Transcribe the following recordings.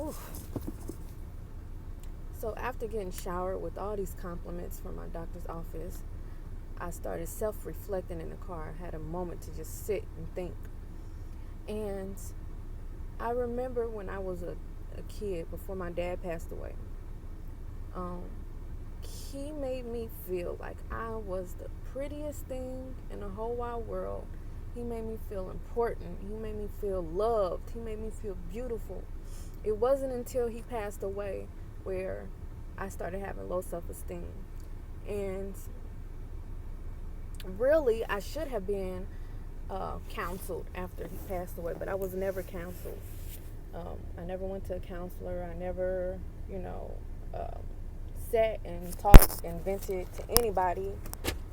Oof. So after getting showered with all these compliments from my doctor's office, I started self-reflecting in the car. I had a moment to just sit and think. And I remember when I was a kid, before my dad passed away, um, he made me feel like I was the prettiest thing in the whole wide world. He made me feel important. He made me feel loved. He made me feel beautiful. It wasn't until he passed away where I started having low self-esteem. And really, I should have been counseled after he passed away, but I was never counseled. I never went to a counselor. I never, you know, um, sat and talked and vented to anybody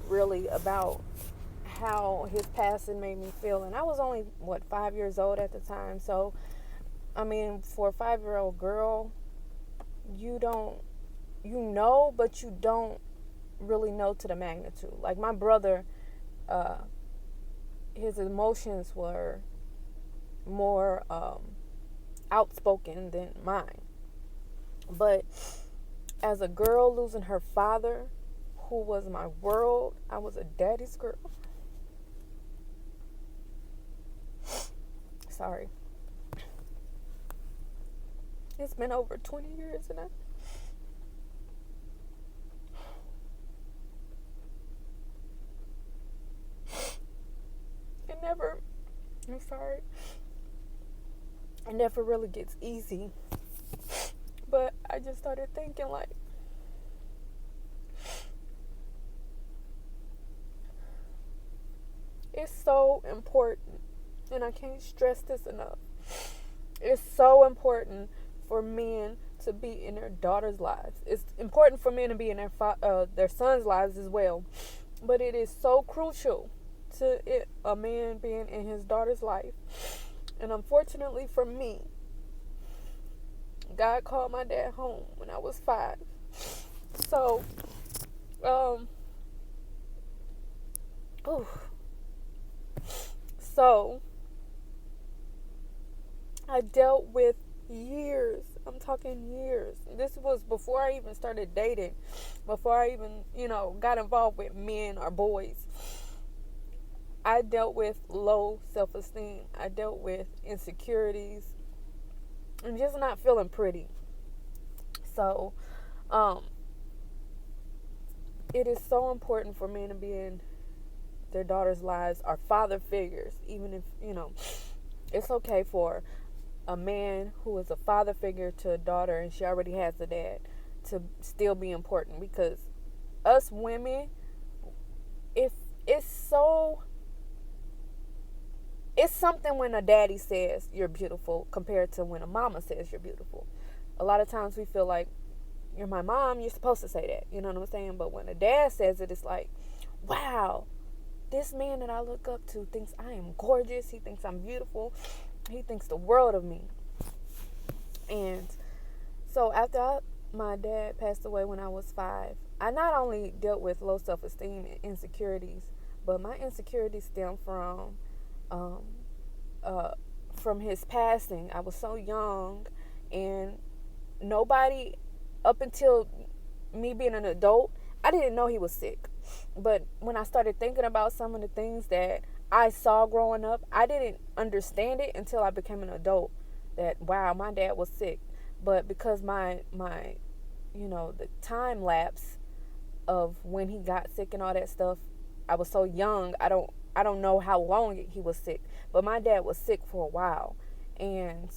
really about how his passing made me feel. And I was only, 5 years old at the time. So, I mean, for a 5-year-old girl, you don't, but you don't really know to the magnitude. Like my brother, uh, his emotions were more outspoken than mine. But as a girl losing her father, who was my world, I was a daddy's girl. Sorry. It's been over 20 years and it never, I'm sorry, it never really gets easy. But I just started thinking like, it's so important, and I can't stress this enough. It's so important for men to be in their daughters' lives. It's important for men to be in their sons' lives as well. But it is so crucial to a man being in his daughter's life. And unfortunately for me, God called my dad home when I was 5. So, um, ooh. So, I dealt with years. I'm talking years. This was before I even started dating, before I even, got involved with men or boys. I dealt with low self-esteem. I dealt with insecurities and just not feeling pretty. So, it is so important for men to be in their daughters' lives or father figures, even if, it's okay for a man who is a father figure to a daughter and she already has a dad to still be important, because us women, if it's something when a daddy says you're beautiful compared to when a mama says you're beautiful. A lot of times we feel like, you're my mom, you're supposed to say that, you know what I'm saying? But when a dad says it, it's like, wow, this man that I look up to thinks I am gorgeous. He thinks I'm beautiful. He thinks the world of me. And so after my dad passed away when I was 5, I not only dealt with low self-esteem and insecurities, but my insecurities stem um, from his passing. I was so young, and nobody, up until me being an adult, I didn't know he was sick. But when I started thinking about some of the things that I saw growing up, I didn't understand it until I became an adult. That, wow, my dad was sick. But because my the time lapse of when he got sick and all that stuff, I was so young. I don't know how long he was sick, but my dad was sick for a while, and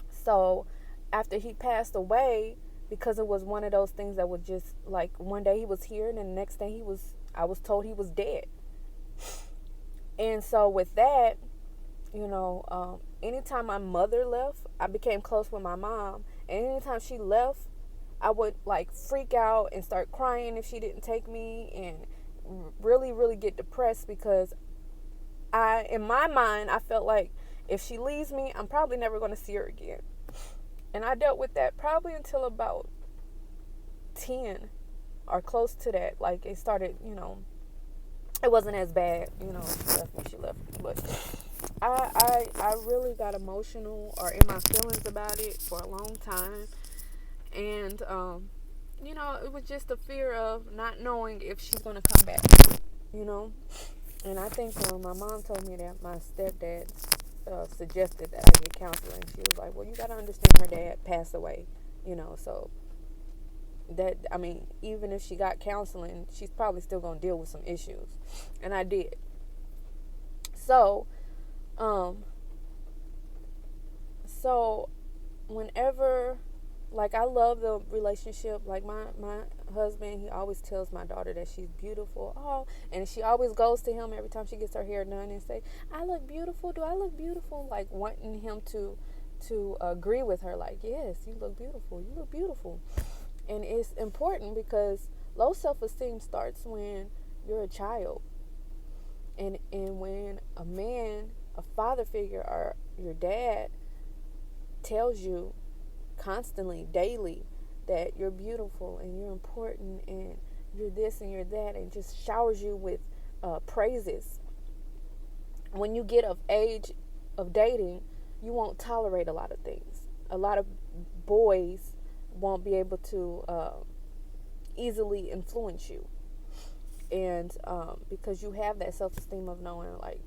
so after he passed away, because it was one of those things that was just like, one day he was here and then the next day I was told he was dead. And so with that, anytime my mother left, I became close with my mom. And anytime she left, I would like freak out and start crying if she didn't take me, and really, really get depressed, because in my mind, I felt like if she leaves me, I'm probably never going to see her again. And I dealt with that probably until about 10 or close to that. Like, it started, it wasn't as bad, she left me, but I I really got emotional or in my feelings about it for a long time. And it was just the fear of not knowing if she's gonna come back. You know, and I think when my mom told me that my stepdad suggested that I get counseling, she was like, "Well, you gotta understand her dad passed away, so that I mean, even if she got counseling, she's probably still gonna deal with some issues," and I did. So, um, so whenever, like, I love the relationship. Like, my husband, he always tells my daughter that she's beautiful. Oh, and she always goes to him every time she gets her hair done and say, "I look beautiful. Do I look beautiful?" Like, wanting him to agree with her, like, "Yes, you look beautiful. You look beautiful." And it's important because low self-esteem starts when you're a child, and when a man, a father figure, or your dad tells you constantly, daily, that you're beautiful and you're important and you're this and you're that, and just showers you with praises. When you get of age of dating, you won't tolerate a lot of things. A lot of boys won't be able to easily influence you, and because you have that self-esteem of knowing, like,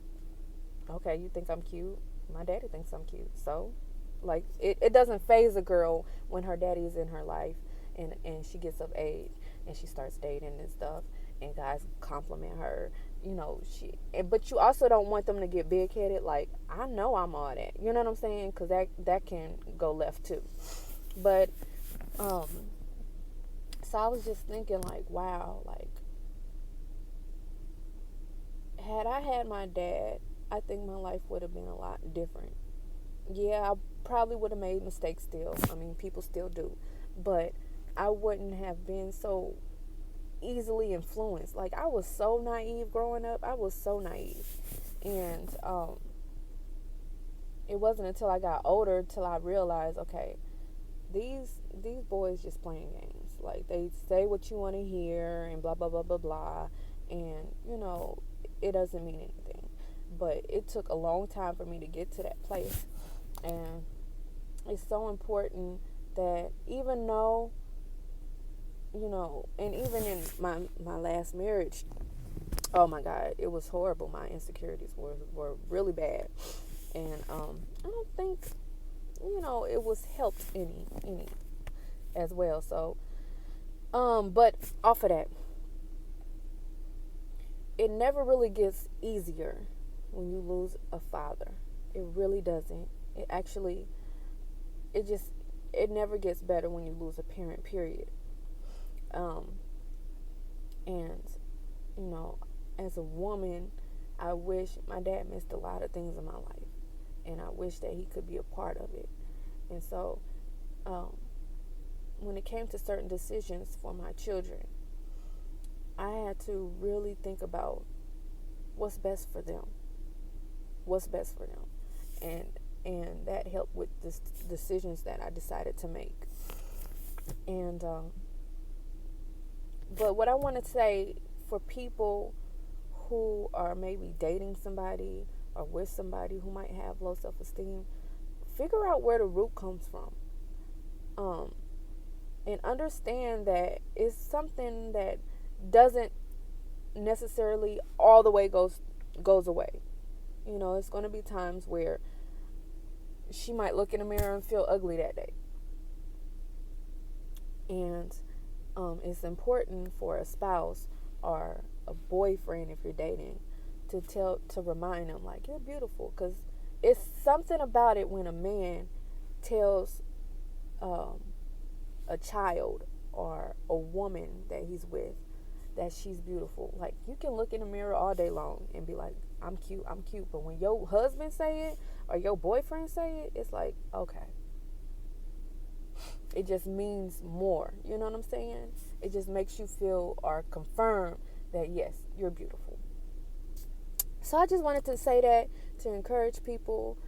okay, you think I'm cute, my daddy thinks I'm cute, so like it doesn't faze a girl when her daddy is in her life, and she gets of age and she starts dating and stuff, and guys compliment her, but you also don't want them to get big-headed, like, I know I'm all that, you know what I'm saying, because that can go left too. But um so I was just thinking, like, wow, like, had I had my dad, I think my life would have been a lot different. Yeah, I probably would have made mistakes still. I mean, people still do. But I wouldn't have been so easily influenced. Like, I was so naive growing up. I was so naive. And it wasn't until I got older till I realized, okay, these boys just playing games. Like, they say what you want to hear and blah, blah, blah, blah, blah. And, it doesn't mean anything. But it took a long time for me to get to that place. And it's so important that even though, and even in my last marriage, oh my God, it was horrible. My insecurities were really bad. And I don't think, it was helped any as well. So, but off of that, it never really gets easier when you lose a father. It really doesn't. It actually, it never gets better when you lose a parent, period. Um, and, you know, as a woman, I wish my dad missed a lot of things in my life. And I wish that he could be a part of it. And so, when it came to certain decisions for my children, I had to really think about what's best for them. What's best for them. And that helped with the decisions that I decided to make. And but what I want to say for people who are maybe dating somebody or with somebody who might have low self-esteem, figure out where the root comes from. And understand that it's something that doesn't necessarily all the way goes away. It's going to be times where she might look in the mirror and feel ugly that day. And it's important for a spouse or a boyfriend, if you're dating, to remind them, like, you're beautiful, because it's something about it when a man tells a child or a woman that he's with that she's beautiful. Like, you can look in the mirror all day long and be like, I'm cute, but when your husband say it or your boyfriend say it, it's like, okay, it just means more. You know what I'm saying? It just makes you feel or confirm that, yes, you're beautiful. So I just wanted to say that to encourage people,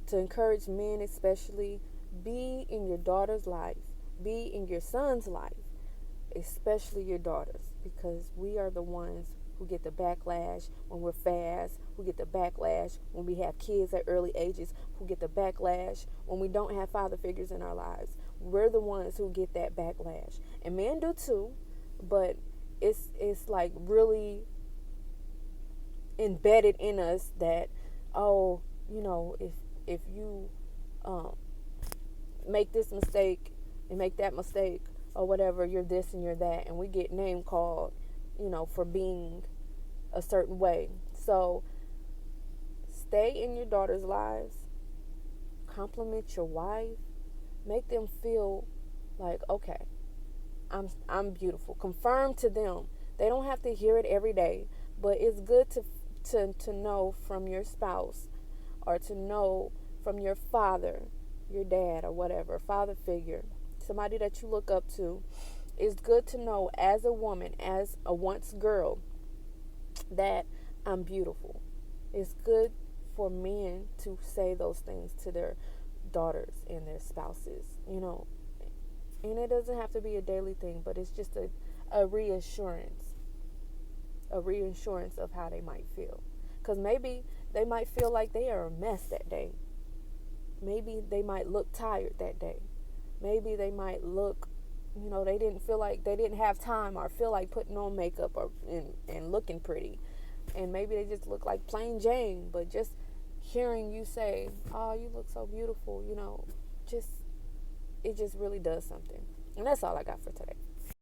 to encourage men especially. Be in your daughter's life, be in your son's life, especially your daughters, because we are the ones who get the backlash when we're fast, who get the backlash when we have kids at early ages, who get the backlash when we don't have father figures in our lives. We're the ones who get that backlash. And men do too, but it's like really embedded in us that, oh, if you make this mistake and make that mistake or whatever, you're this and you're that, and we get name called, for being a certain way. So stay in your daughter's lives, compliment your wife, make them feel like, okay, I'm beautiful. Confirm to them. They don't have to hear it every day, but it's good to know from your spouse, or to know from your father, your dad, or whatever, father figure, somebody that you look up to. It's good to know as a woman, as a once girl, that I'm beautiful. It's good for men to say those things to their daughters and their spouses, And it doesn't have to be a daily thing, but it's just a reassurance. A reassurance of how they might feel. Because maybe they might feel like they are a mess that day. Maybe they might look tired that day. Maybe they might look, they didn't feel like they didn't have time or feel like putting on makeup and looking pretty. And maybe they just look like plain Jane. But just hearing you say, oh, you look so beautiful, it just really does something. And that's all I got for today.